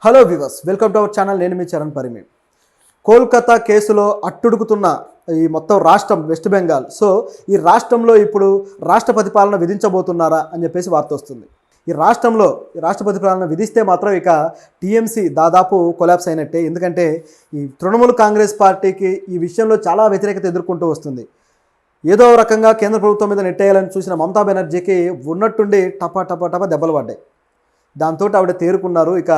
Hello viewers, welcome to our channel. నేను మీ చరణ్ పరిమి. కోల్కతా కేసులో అట్టుడుకుతున్న ఈ మొత్తం రాష్ట్రం వెస్ట్ బెంగాల్. సో ఈ రాష్ట్రంలో ఇప్పుడు రాష్ట్రపతి పాలన విధించబోతున్నారా అని చెప్పేసి వార్త వస్తుంది. ఈ రాష్ట్రంలో రాష్ట్రపతి పాలన విధిస్తే మాత్రం ఇక టీఎంసీ దాదాపు కొలాప్స్ అయినట్టే. ఎందుకంటే ఈ తృణమూల్ కాంగ్రెస్ పార్టీకి ఈ విషయంలో చాలా వ్యతిరేకత ఎదుర్కొంటూ వస్తుంది. ఏదో రకంగా కేంద్ర ప్రభుత్వం మీద నెట్టేయాలని చూసిన మమతా బెనర్జీకి ఉన్నట్టుండి టపా దెబ్బలు పడ్డాయి. దాంతో ఆవిడ తేరుకున్నారు. ఇక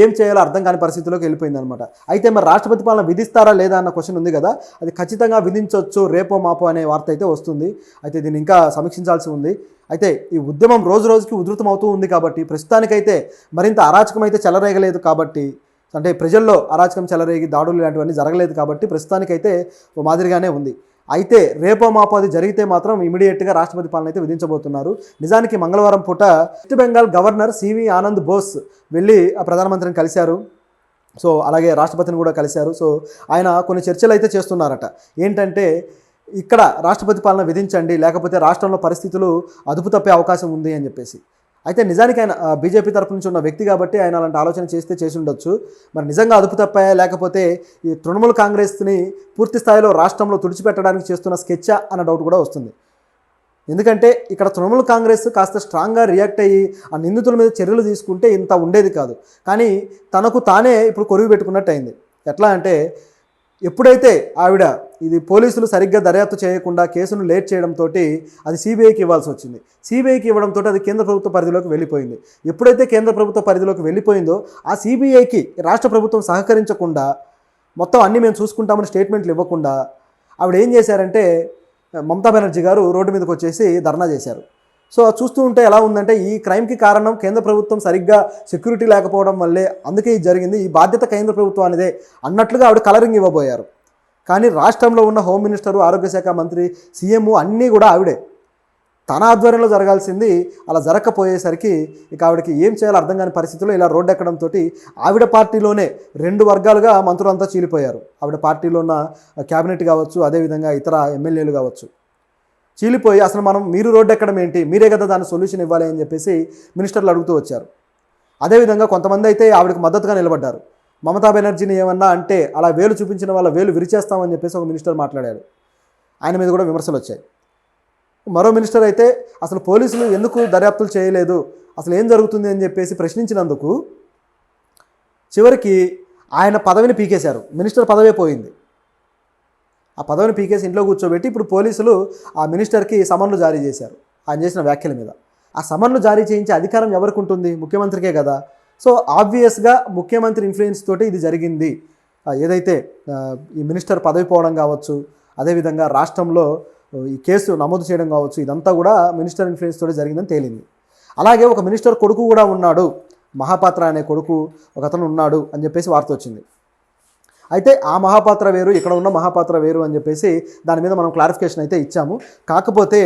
ఏం చేయాలో అర్థం కాని పరిస్థితిలోకి వెళ్ళిపోయిందనమాట. అయితే మరి రాష్ట్రపతి పాలన విధిస్తారా లేదా అన్న క్వశ్చన్ ఉంది కదా, అది ఖచ్చితంగా విధించవచ్చు రేపో మాపో అనే వార్త అయితే వస్తుంది. అయితే దీన్ని ఇంకా సమీక్షించాల్సి ఉంది. అయితే ఈ ఉద్యమం రోజు రోజుకి ఉధృతం అవుతూ ఉంది కాబట్టి ప్రస్తుతానికైతే మరింత అరాచకం అయితే చెలరేగలేదు కాబట్టి, అంటే ప్రజల్లో అరాచకం చెలరేగి దాడులు లాంటివన్నీ జరగలేదు కాబట్టి ప్రస్తుతానికైతే ఓ మాదిరిగానే ఉంది. అయితే రేపో మాపో అది జరిగితే మాత్రం ఇమీడియట్గా రాష్ట్రపతి పాలన అయితే విధించబోతున్నారు. నిజానికి మంగళవారం పూట West Bengal governor CV Anand Bose వెళ్ళి ప్రధానమంత్రిని కలిశారు. సో అలాగే రాష్ట్రపతిని కూడా కలిశారు. సో ఆయన కొన్ని చర్చలు అయితే చేస్తున్నారట. ఏంటంటే ఇక్కడ రాష్ట్రపతి పాలన విధించండి, లేకపోతే రాష్ట్రంలో పరిస్థితులు అదుపు తప్పే అవకాశం ఉంది అని చెప్పేసి. అయితే నిజానికి ఆయన బీజేపీ తరపు నుంచి ఉన్న వ్యక్తి కాబట్టి ఆయన అలాంటి ఆలోచన చేసి ఉండొచ్చు. మరి నిజంగా అదుపు తప్పాయా, లేకపోతే ఈ తృణమూల్ కాంగ్రెస్ని పూర్తి స్థాయిలో రాష్ట్రంలో తుడిచిపెట్టడానికి చేస్తున్న స్కెచ్చా అన్న డౌట్ కూడా వస్తుంది. ఎందుకంటే ఇక్కడ తృణమూల్ కాంగ్రెస్ కాస్త స్ట్రాంగ్గా రియాక్ట్ అయ్యి ఆ నిందితుల మీద చర్యలు తీసుకుంటే ఇంత ఉండేది కాదు. కానీ తనకు తానే ఇప్పుడు కొరువు పెట్టుకున్నట్టు అయింది. ఎట్లా అంటే ఎప్పుడైతే ఆవిడ ఇది పోలీసులు సరిగ్గా దర్యాప్తు చేయకుండా కేసును లేట్ చేయడంతో అది సిబిఐకి ఇవ్వాల్సి వచ్చింది. సిబిఐకి ఇవ్వడంతో అది కేంద్ర ప్రభుత్వ పరిధిలోకి వెళ్ళిపోయింది. ఎప్పుడైతే కేంద్ర ప్రభుత్వ పరిధిలోకి వెళ్ళిపోయిందో ఆ సిబిఐకి రాష్ట్ర ప్రభుత్వం సహకరించకుండా మొత్తం అన్నీ మేము చూసుకుంటామని స్టేట్మెంట్లు ఇవ్వకుండా ఆవిడ ఏం చేశారంటే మమతా బెనర్జీ గారు రోడ్డు మీదకి వచ్చేసి ధర్నా చేశారు. సో చూస్తూ ఉంటే ఎలా ఉందంటే ఈ క్రైమ్కి కారణం కేంద్ర ప్రభుత్వం సరిగ్గా సెక్యూరిటీ లేకపోవడం వల్లే, అందుకే ఇది జరిగింది, ఈ బాధ్యత కేంద్ర ప్రభుత్వానిదే అన్నట్లుగా ఆవిడ కలరింగ్ ఇవ్వబోయారు. కానీ రాష్ట్రంలో ఉన్న హోమ్ మినిస్టరు, ఆరోగ్య శాఖ మంత్రి, సీఎం అన్నీ కూడా ఆవిడే. తన ఆధ్వర్యంలో జరగాల్సింది అలా జరగకపోయేసరికి ఇక ఆవిడకి ఏం చేయాలో అర్థం కాని పరిస్థితుల్లో ఇలా రోడ్డు ఎక్కడంతో ఆవిడ పార్టీలోనే రెండు వర్గాలుగా మంత్రులంతా చీలిపోయారు. ఆవిడ పార్టీలో ఉన్న క్యాబినెట్ కావచ్చు, అదేవిధంగా ఇతర ఎమ్మెల్యేలు కావచ్చు చీలిపోయి అసలు మీరు రోడ్డు ఎక్కడం ఏంటి, మీరే కదా దాని సొల్యూషన్ ఇవ్వాలి అని చెప్పేసి మినిస్టర్లు అడుగుతూ వచ్చారు. అదేవిధంగా కొంతమంది అయితే ఆవిడకి మద్దతుగా నిలబడ్డారు. మమతా బెనర్జీని ఏమన్నా అంటే అలా వేలు చూపించిన వాళ్ళ వేలు విరిచేస్తామని చెప్పేసి ఒక మినిస్టర్ మాట్లాడాడు. ఆయన మీద కూడా విమర్శలు వచ్చాయి. మరో మినిస్టర్ అయితే అసలు పోలీసులు ఎందుకు దర్యాప్తులు చేయలేదు, అసలు ఏం జరుగుతుంది అని చెప్పేసి ప్రశ్నించినందుకు చివరికి ఆయన పదవిని పీకేశారు. మినిస్టర్ పదవే పోయింది. ఆ పదవిని పీకేసి ఇంట్లో కూర్చోబెట్టి ఇప్పుడు పోలీసులు ఆ మినిస్టర్కి సమన్లు జారీ చేశారు ఆయన చేసిన వ్యాఖ్యల మీద. ఆ సమన్లు జారీ చేయించే అధికారం ఎవరికి ఉంటుంది? ముఖ్యమంత్రికే కదా. సో ఆబ్వియస్గా ముఖ్యమంత్రి ఇన్ఫ్లుయెన్స్ తోటి ఇది జరిగింది. ఏదైతే ఈ మినిస్టర్ పదవి పోవడం కావచ్చు, అదేవిధంగా రాష్ట్రంలో ఈ కేసు నమోదు చేయడం కావచ్చు, ఇదంతా కూడా మినిస్టర్ ఇన్ఫ్లుయెన్స్ తోటి జరిగిందని తేలింది. అలాగే ఒక మినిస్టర్ కొడుకు కూడా ఉన్నాడు, మహాపాత్ర అనే కొడుకు ఒక అతను ఉన్నాడు అని చెప్పేసి వార్త వచ్చింది. అయితే ఆ మహాపాత్ర వేరు, ఇక్కడ ఉన్న మహాపాత్ర వేరు అని చెప్పేసి దాని మీద మనం క్లారిఫికేషన్ అయితే ఇచ్చాము. కాకపోతే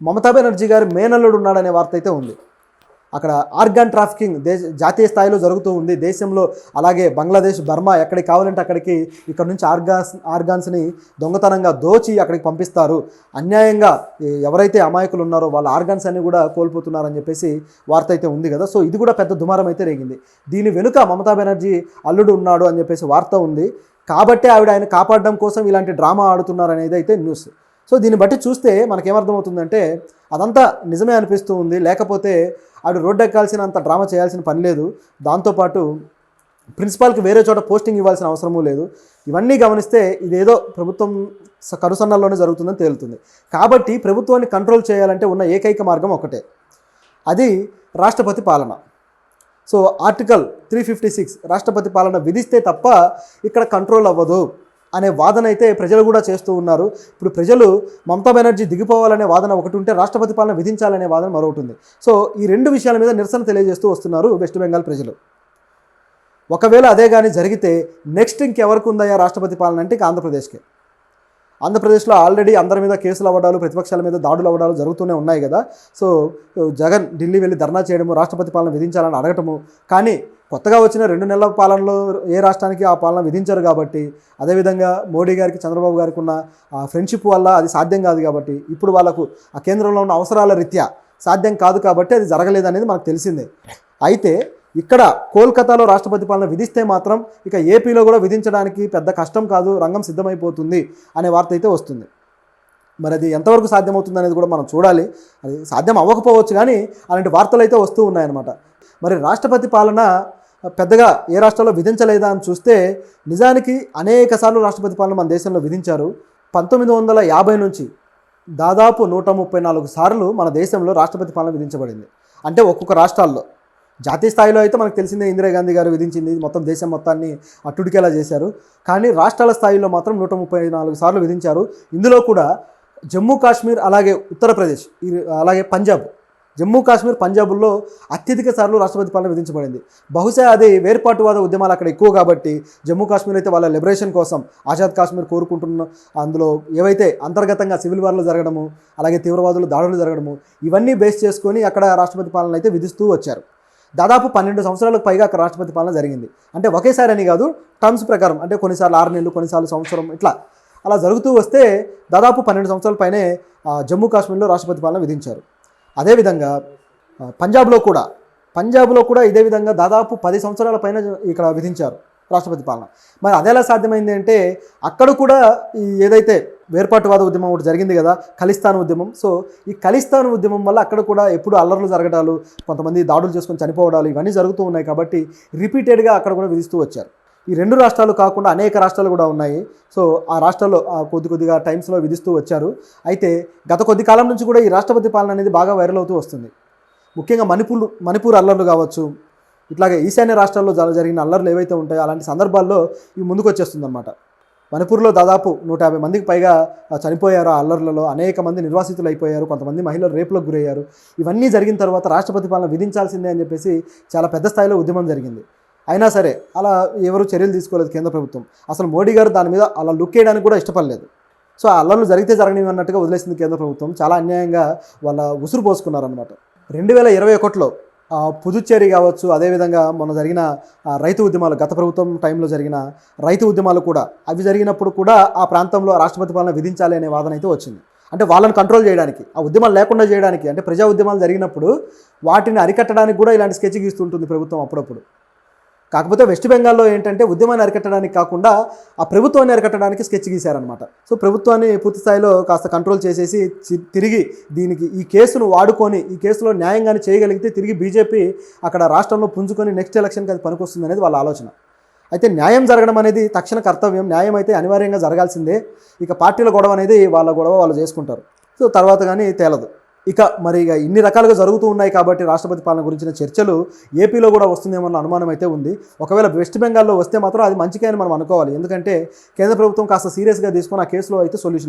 మమతా బెనర్జీ గారి మేనల్లుడు ఉన్నాడనే వార్త అయితే ఉంది. అక్కడ ఆర్గాన్ ట్రాఫికింగ్ జాతీయ స్థాయిలో జరుగుతూ ఉంది దేశంలో. అలాగే బంగ్లాదేశ్, బర్మా ఎక్కడికి కావాలంటే అక్కడికి ఇక్కడ నుంచి ఆర్గాన్స్ని దొంగతనంగా దోచి అక్కడికి పంపిస్తారు. అన్యాయంగా ఎవరైతే అమాయకులు ఉన్నారో వాళ్ళ ఆర్గాన్స్ అన్ని కూడా కోల్పోతున్నారని చెప్పేసి వార్త అయితే ఉంది కదా. సో ఇది కూడా పెద్ద దుమారం అయితే రేగింది. దీని వెనుక మమతా బెనర్జీ అల్లుడు ఉన్నాడు అని చెప్పేసి వార్త ఉంది. కాబట్టి ఆయన కాపాడడం కోసం ఇలాంటి డ్రామా ఆడుతున్నారు అనేది అయితే న్యూస్. సో దీన్ని బట్టి చూస్తే మనకేమర్థమవుతుందంటే అదంతా నిజమే అనిపిస్తూ ఉంది. లేకపోతే ఆవిడ రోడ్డు ఎక్కాల్సినంత డ్రామా చేయాల్సిన పని లేదు. దాంతోపాటు ప్రిన్సిపాల్కి వేరే చోట పోస్టింగ్ ఇవ్వాల్సిన అవసరమూ లేదు. ఇవన్నీ గమనిస్తే ఇదేదో ప్రభుత్వం కనుసన్నల్లోనే జరుగుతుందని తేలుతుంది. కాబట్టి ప్రభుత్వాన్ని కంట్రోల్ చేయాలంటే ఉన్న ఏకైక మార్గం ఒకటే, అది రాష్ట్రపతి పాలన. సో ఆర్టికల్ 356 రాష్ట్రపతి పాలన విధిస్తే తప్ప ఇక్కడ కంట్రోల్ అవ్వదు అనే వాదన అయితే ప్రజలు కూడా చేస్తూ ఉన్నారు. ఇప్పుడు ప్రజలు మమతా బెనర్జీ దిగిపోవాలనే వాదన ఒకటి ఉంటే రాష్ట్రపతి పాలన విధించాలనే వాదన మరొకటి ఉంది. సో ఈ రెండు విషయాల మీద నిరసన తెలియజేస్తూ వస్తున్నారు వెస్ట్ బెంగాల్ ప్రజలు. ఒకవేళ అదే కానీ జరిగితే నెక్స్ట్ ఇంకెవరికి ఉందయ్యా రాష్ట్రపతి పాలన అంటే ఆంధ్రప్రదేశ్కే. ఆంధ్రప్రదేశ్లో ఆల్రెడీ అందరి మీద కేసులు అవ్వడాలు, ప్రతిపక్షాల మీద దాడులు అవ్వడాలు జరుగుతూనే ఉన్నాయి కదా. సో జగన్ ఢిల్లీ వెళ్ళి ధర్నా చేయడము, రాష్ట్రపతి పాలన విధించాలని అడగటము. కానీ కొత్తగా వచ్చిన 2 నెలల పాలనలో ఏ రాష్ట్రానికి ఆ పాలన విధించారు కాబట్టి, అదేవిధంగా మోడీ గారికి చంద్రబాబు గారికి ఉన్న ఫ్రెండ్షిప్ వల్ల అది సాధ్యం కాదు కాబట్టి, ఇప్పుడు వాళ్ళకు ఆ కేంద్రంలో ఉన్న అవసరాల రీత్యా సాధ్యం కాదు కాబట్టి అది జరగలేదనేది మనకు తెలిసిందే. అయితే ఇక్కడ కోల్కతాలో రాష్ట్రపతి పాలన విధిస్తే మాత్రం ఇక ఏపీలో కూడా విధించడానికి పెద్ద కష్టం కాదు, రంగం సిద్ధమైపోతుంది అనే వార్త అయితే వస్తుంది. మరి అది ఎంతవరకు సాధ్యమవుతుంది అనేది కూడా మనం చూడాలి. అది సాధ్యం అవ్వకపోవచ్చు, కానీ అలాంటి వార్తలు అయితే వస్తూ ఉన్నాయన్నమాట. మరి రాష్ట్రపతి పాలన పెద్దగా ఏ రాష్ట్రాల్లో విధించలేదా అని చూస్తే నిజానికి అనేక సార్లు రాష్ట్రపతి పాలన మన దేశంలో విధించారు. 1950 నుంచి దాదాపు 134 సార్లు మన దేశంలో రాష్ట్రపతి పాలన విధించబడింది. అంటే ఒక్కొక్క రాష్ట్రాల్లో. జాతీయ స్థాయిలో అయితే మనకు తెలిసిందే, ఇందిరాగాంధీ గారు విధించింది, మొత్తం దేశం మొత్తాన్ని అట్టుడికేలా చేశారు. కానీ రాష్ట్రాల స్థాయిలో మాత్రం 134 సార్లు విధించారు. ఇందులో కూడా జమ్మూ కాశ్మీర్, అలాగే ఉత్తరప్రదేశ్, అలాగే పంజాబ్, జమ్మూ కాశ్మీర్, పంజాబుల్లో అత్యధిక సార్లు రాష్ట్రపతి పాలన విధించబడింది. బహుశా అది వేర్పాటువాద ఉద్యమాలు అక్కడ ఎక్కువ కాబట్టి జమ్మూ కాశ్మీర్ అయితే వాళ్ళ లిబరేషన్ కోసం ఆజాద్ కాశ్మీర్ కోరుకుంటున్న, అందులో ఏవైతే అంతర్గతంగా సివిల్ వార్లు జరగడము, అలాగే తీవ్రవాదులు దాడులు జరగడము, ఇవన్నీ బేస్ చేసుకొని అక్కడ రాష్ట్రపతి పాలన అయితే విధిస్తూ వచ్చారు. దాదాపు 12 సంవత్సరాలకు పైగా అక్కడ రాష్ట్రపతి పాలన జరిగింది. అంటే ఒకేసారి అని కాదు, టర్మ్స్ ప్రకారం, అంటే కొన్నిసార్లు 6 నెలలు, కొన్నిసార్లు సంవత్సరం, ఇట్లా అలా జరుగుతూ వస్తే దాదాపు 12 సంవత్సరాల పైనే జమ్మూ కాశ్మీర్లో రాష్ట్రపతి పాలన విధించారు. అదేవిధంగా పంజాబ్లో కూడా ఇదే విధంగా దాదాపు 10 సంవత్సరాల పైన ఇక్కడ విధించారు రాష్ట్రపతి పాలన. మరి అదేలా సాధ్యమైంది అంటే అక్కడ కూడా ఈ ఏదైతే వేర్పాటువాద ఉద్యమం ఒకటి జరిగింది కదా, ఖలిస్తాన్ ఉద్యమం. సో ఈ ఖలిస్తాన్ ఉద్యమం వల్ల అక్కడ కూడా ఎప్పుడు అల్లర్లు జరగడాలు, కొంతమంది దాడులు చేసుకొని చనిపోవడాలు, ఇవన్నీ జరుగుతూ ఉన్నాయి. కాబట్టి రిపీటెడ్గా అక్కడ కూడా విధిస్తూ వచ్చారు. ఈ 2 రాష్ట్రాలు కాకుండా అనేక రాష్ట్రాలు కూడా ఉన్నాయి. సో ఆ రాష్ట్రాల్లో కొద్దిగా టైమ్స్లో విధిస్తూ వచ్చారు. అయితే గత కొద్ది కాలం నుంచి కూడా ఈ రాష్ట్రపతి పాలన అనేది బాగా వైరల్ అవుతూ వస్తుంది. ముఖ్యంగా మణిపూర్ అల్లర్లు కావచ్చు, ఇట్లాగే ఈశాన్య రాష్ట్రాల్లో జరిగిన అల్లర్లు ఏవైతే ఉంటాయో అలాంటి సందర్భాల్లో ఇవి ముందుకు వచ్చేస్తుందన్నమాట. మణిపూర్లో దాదాపు 150 మందికి పైగా చనిపోయారు. ఆ అల్లర్లలో అనేక మంది నిర్వాసితులు అయిపోయారు, కొంతమంది మహిళలు రేపులకు గురయ్యారు. ఇవన్నీ జరిగిన తర్వాత రాష్ట్రపతి పాలన విధించాల్సిందే అని చెప్పేసి చాలా పెద్ద స్థాయిలో ఉద్యమం జరిగింది. అయినా సరే అలా ఎవరు చర్యలు తీసుకోలేదు కేంద్ర ప్రభుత్వం. అసలు మోడీ గారు దాని మీద అలా లుక్ వేయడానికి కూడా ఇష్టపడలేదు. సో ఆ అల్లర్లు జరిగితే జరగనివి అన్నట్టుగా వదిలేసింది కేంద్ర ప్రభుత్వం. చాలా అన్యాయంగా వాళ్ళ ఉసురు పోసుకున్నారనమాట. 2021లో పుదుచ్చేరి కావచ్చు, అదేవిధంగా మొన్న జరిగిన రైతు ఉద్యమాలు, గత ప్రభుత్వం టైంలో జరిగిన రైతు ఉద్యమాలు కూడా, అవి జరిగినప్పుడు కూడా ఆ ప్రాంతంలో రాష్ట్రపతి పాలన విధించాలి అనే వాదన అయితే వచ్చింది. అంటే వాళ్ళని కంట్రోల్ చేయడానికి, ఆ ఉద్యమాలు లేకుండా చేయడానికి, అంటే ప్రజా ఉద్యమాలు జరిగినప్పుడు వాటిని అరికట్టడానికి కూడా ఇలాంటి స్కెచ్ గీస్తుంటుంది ప్రభుత్వం అప్పుడప్పుడు. కాకపోతే వెస్ట్ బెంగాల్లో ఏంటంటే ఉద్యమాన్ని అరికట్టడానికి కాకుండా ఆ ప్రభుత్వాన్ని అరికట్టడానికి స్కెచ్ గీశారనమాట. సో ప్రభుత్వాన్ని పూర్తి స్థాయిలో కాస్త కంట్రోల్ చేసేసి తిరిగి దీనికి ఈ కేసును వాడుకొని ఈ కేసులో న్యాయంగానే చేయగలిగితే తిరిగి బీజేపీ అక్కడ రాష్ట్రంలో పుంజుకొని నెక్స్ట్ ఎలక్షన్కి అది పనికొస్తుంది అనేది వాళ్ళ ఆలోచన. అయితే న్యాయం జరగడం అనేది తక్షణ కర్తవ్యం, న్యాయం అయితే అనివార్యంగా జరగాల్సిందే. ఇక పార్టీల గొడవ అనేది వాళ్ళ గొడవ వాళ్ళు చేసుకుంటారు. సో తర్వాత కానీ తేలదు. ఇక ఇన్ని రకాలుగా జరుగుతూ ఉన్నాయి కాబట్టి రాష్ట్రపతి పాలన గురించిన చర్చలు ఏపీలో కూడా వస్తుందేమన్న అనుమానం అయితే ఉంది. ఒకవేళ వెస్ట్ బెంగాల్లో వస్తే మాత్రం అది మంచికే అని మనం అనుకోవాలి. ఎందుకంటే కేంద్ర ప్రభుత్వం కాస్త సీరియస్గా తీసుకొని ఆ కేసులో అయితే సొల్యూషన్